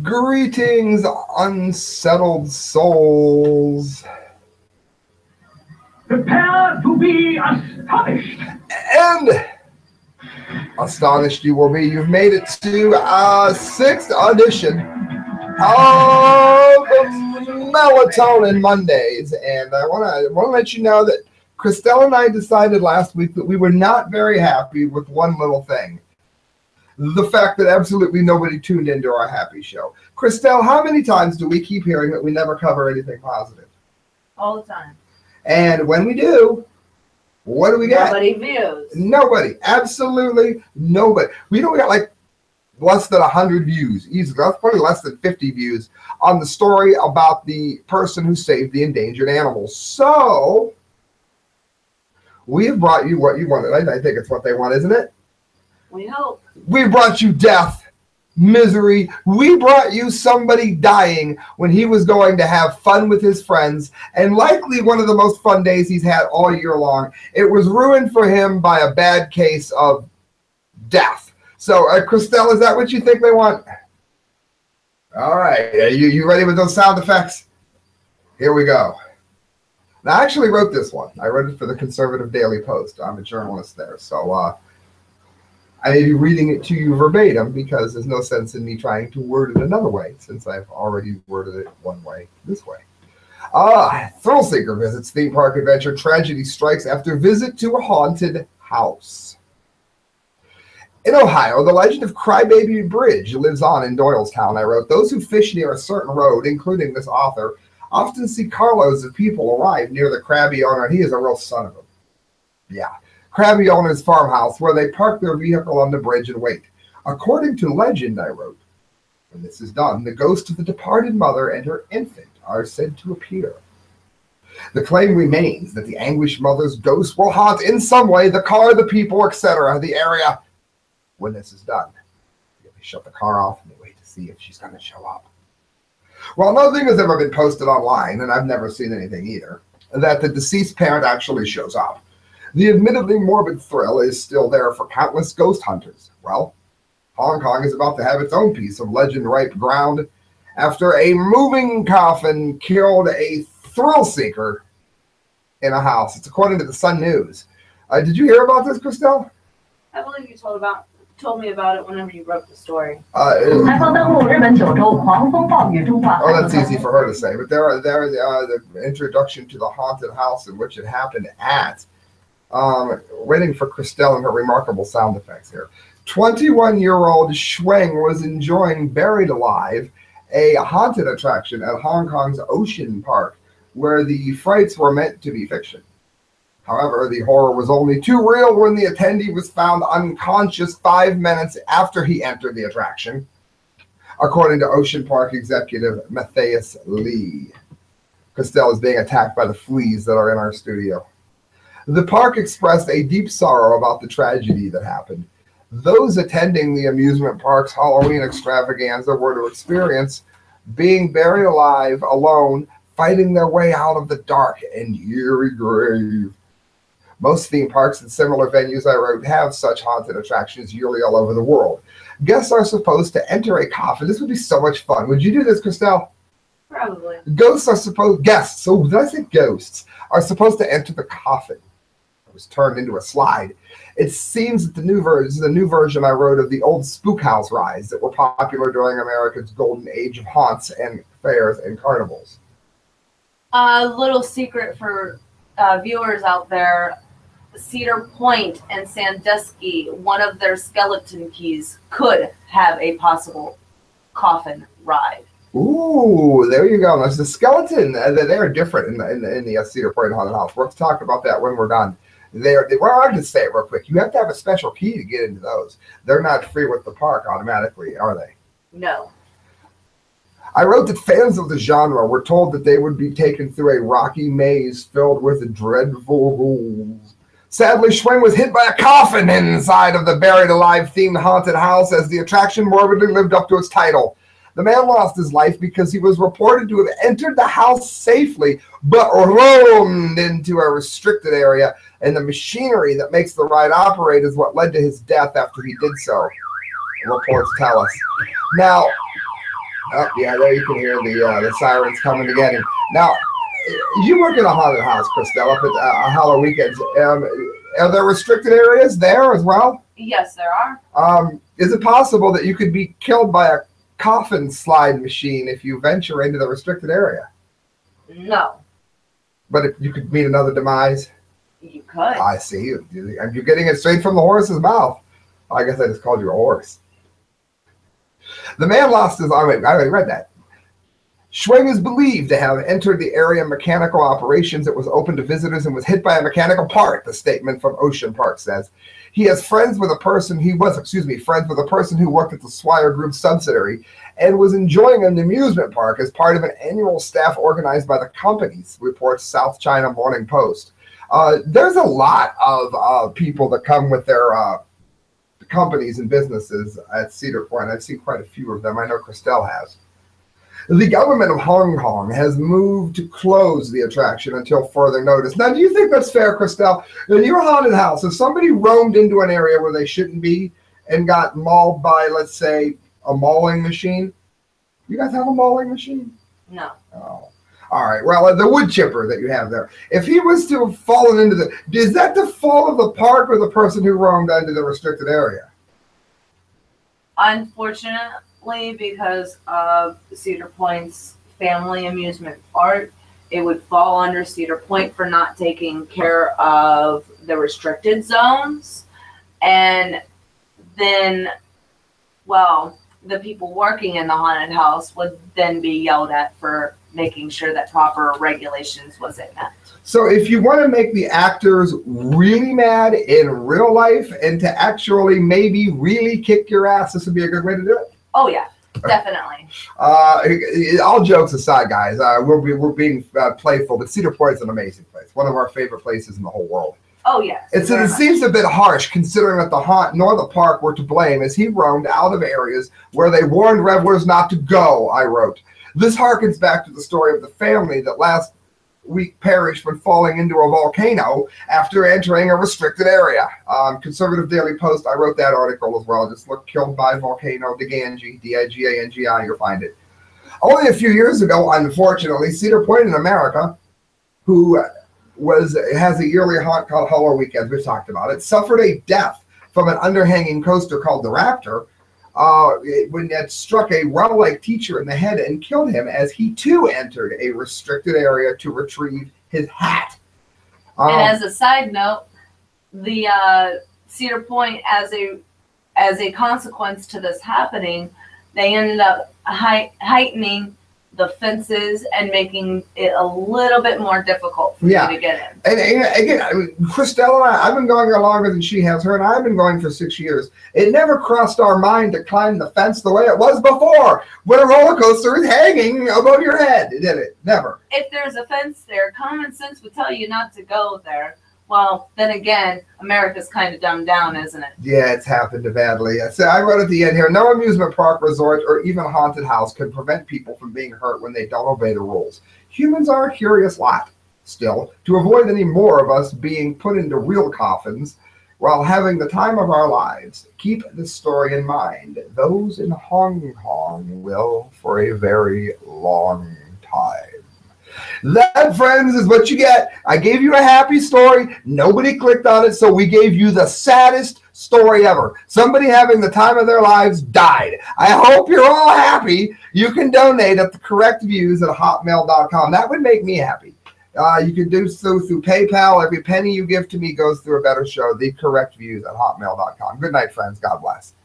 Greetings, unsettled souls. Prepare to be astonished. And astonished you will be. You've made it to our 6th edition of Melatonin Mondays. And I want to let you know that Crastel and I decided last week that we were not very happy with one little thing. The fact that absolutely nobody tuned into our happy show. Crastel, how many times do we keep hearing that we never cover anything positive? All the time. And when we do, what do we get? Nobody views. Nobody. Absolutely nobody. We got like less than 100 views. Easily. That's probably less than 50 views on the story about the person who saved the endangered animals. So, we have brought you what you wanted. I think it's what they want, isn't it? We hope. We brought you death, misery. We brought you somebody dying when he was going to have fun with his friends, and likely one of the most fun days he's had all year long. It was ruined for him by a bad case of death. So, Crastel, is that what you think they want? All right. Are you ready with those sound effects? Here we go. Now, I actually wrote this one. I wrote it for the Conservative Daily Post. I'm a journalist there, so I may be reading it to you verbatim because there's no sense in me trying to word it another way since I've already worded it one way, this way. Thrill seeker visits theme park adventure. Tragedy strikes after visit to a haunted house. In Ohio, the legend of Crybaby Bridge lives on in Doylestown. I wrote, those who fish near a certain road, including this author, often see carloads of people arrive near the crabby owner. He is a real son of a... Yeah. Crabby owner's farmhouse where they park their vehicle on the bridge and wait. According to legend, I wrote, when this is done, the ghost of the departed mother and her infant are said to appear. The claim remains that the anguished mother's ghost will haunt in some way the car, the people, etc., the area. When this is done, they shut the car off and they wait to see if she's going to show up. Well, nothing has ever been posted online, and I've never seen anything either, that the deceased parent actually shows up. The admittedly morbid thrill is still there for countless ghost hunters. Well, Hong Kong is about to have its own piece of legend-ripe ground after a moving coffin killed a thrill seeker in a house. It's according to the Sun News. Did you hear about this, Crastel? I believe you told me about it whenever you wrote the story. Oh, that's easy for her to say. But the introduction to the haunted house in which it happened at. Waiting for Crastel and her remarkable sound effects here. 21-year-old Shuang was enjoying Buried Alive, a haunted attraction at Hong Kong's Ocean Park, where the frights were meant to be fiction. However, the horror was only too real when the attendee was found unconscious 5 minutes after he entered the attraction, according to Ocean Park executive Matthias Lee. Crastel is being attacked by the fleas that are in our studio. The park expressed a deep sorrow about the tragedy that happened. Those attending the amusement park's Halloween extravaganza were to experience being buried alive, alone, fighting their way out of the dark and eerie grave. Most theme parks and similar venues, I wrote, have such haunted attractions yearly all over the world. Guests are supposed to enter a coffin. This would be so much fun. Would you do this, Crastel? Probably. Guests, so did I say ghosts, are supposed to enter the coffin. It was turned into a slide. It seems that the new version I wrote of the old spook house rides that were popular during America's golden age of haunts and fairs and carnivals. A little secret for viewers out there, Cedar Point and Sandusky, one of their skeleton keys could have a possible coffin ride. Ooh, there you go. That's the skeleton. They're different in the Cedar Point Haunted House. We'll talk about that when we're done. Well, I can say it real quick. You have to have a special key to get into those. They're not free with the park automatically, are they? No. I wrote that fans of the genre were told that they would be taken through a rocky maze filled with dreadful rules. Sadly, Schwing was hit by a coffin inside of the Buried Alive themed haunted house as the attraction morbidly lived up to its title. The man lost his life because he was reported to have entered the house safely, but roamed into a restricted area, and the machinery that makes the ride operate is what led to his death after he did so, reports tell us. Now, Oh, yeah, there you can hear the sirens coming to get him. Now, you work in a haunted house, Crastel, up at Halloween weekends. Are there restricted areas there as well? Yes, there are. Is it possible that you could be killed by a coffin slide machine if you venture into the restricted area? No. But if you could meet another demise? You could. I see. You're getting it straight from the horse's mouth. I guess I just called you a horse. The man lost his arm. I already read that. Schwing is believed to have entered the area mechanical operations. It was open to visitors and was hit by a mechanical part, the statement from Ocean Park says. He has friends with a person, friends with a person who worked at the Swire Group subsidiary and was enjoying an amusement park as part of an annual staff organized by the companies, reports South China Morning Post. There's a lot of people that come with their companies and businesses at Cedar Point. I've seen quite a few of them. I know Crastel has. The government of Hong Kong has moved to close the attraction until further notice. Now, do you think that's fair, Crastel? In your haunted house, if somebody roamed into an area where they shouldn't be and got mauled by, let's say, a mauling machine, you guys have a mauling machine? No. Oh. All right. Well, the wood chipper that you have there, if he was to have fallen into is that the fault of the park or the person who roamed into the restricted area? Unfortunately, because of Cedar Point's family amusement park, it would fall under Cedar Point for not taking care of the restricted zones. And then, well, the people working in the haunted house would then be yelled at for making sure that proper regulations wasn't met. So if you want to make the actors really mad in real life and to actually maybe really kick your ass, this would be a good way to do it? Oh, yeah, definitely. All jokes aside, guys, we're being playful, but Cedar Point is an amazing place. One of our favorite places in the whole world. Oh, yes. It seems a bit harsh considering that the haunt nor the park were to blame as he roamed out of areas where they warned revelers not to go, I wrote. This harkens back to the story of the family that last week perished when falling into a volcano after entering a restricted area. Conservative Daily Post, I wrote that article as well. Just look, killed by volcano, the Gangi, D-I-G-A-N-G-I, you'll find it. Only a few years ago, unfortunately, Cedar Point in America, who has a yearly haunt called Halloween Weekends, we've talked about it, suffered a death from an underhanging coaster called the Raptor when it struck a well-like teacher in the head and killed him as he too entered a restricted area to retrieve his hat. And as a side note, the Cedar Point, as a consequence to this happening, they ended up heightening the fences and making it a little bit more difficult for you to get in. And again, Crastel and I've been going longer than she has. Her and I have been going for 6 years. It never crossed our mind to climb the fence the way it was before, when a roller coaster is hanging above your head, did it? Never. If there's a fence there, common sense would tell you not to go there. Well, then again, America's kind of dumbed down, isn't it? Yeah, it's happened badly. So I wrote at the end here, no amusement park, resort, or even haunted house can prevent people from being hurt when they don't obey the rules. Humans are a curious lot. Still, to avoid any more of us being put into real coffins while having the time of our lives, keep this story in mind. Those in Hong Kong will for a very long time. That, friends, is what you get. I gave you a happy story. Nobody clicked on it, so we gave you the saddest story ever. Somebody having the time of their lives died. I hope you're all happy. You can donate at the correct views at hotmail.com. That would make me happy. You can do so through PayPal. Every penny you give to me goes through a better show. The correct views at hotmail.com. Good night, friends. God bless.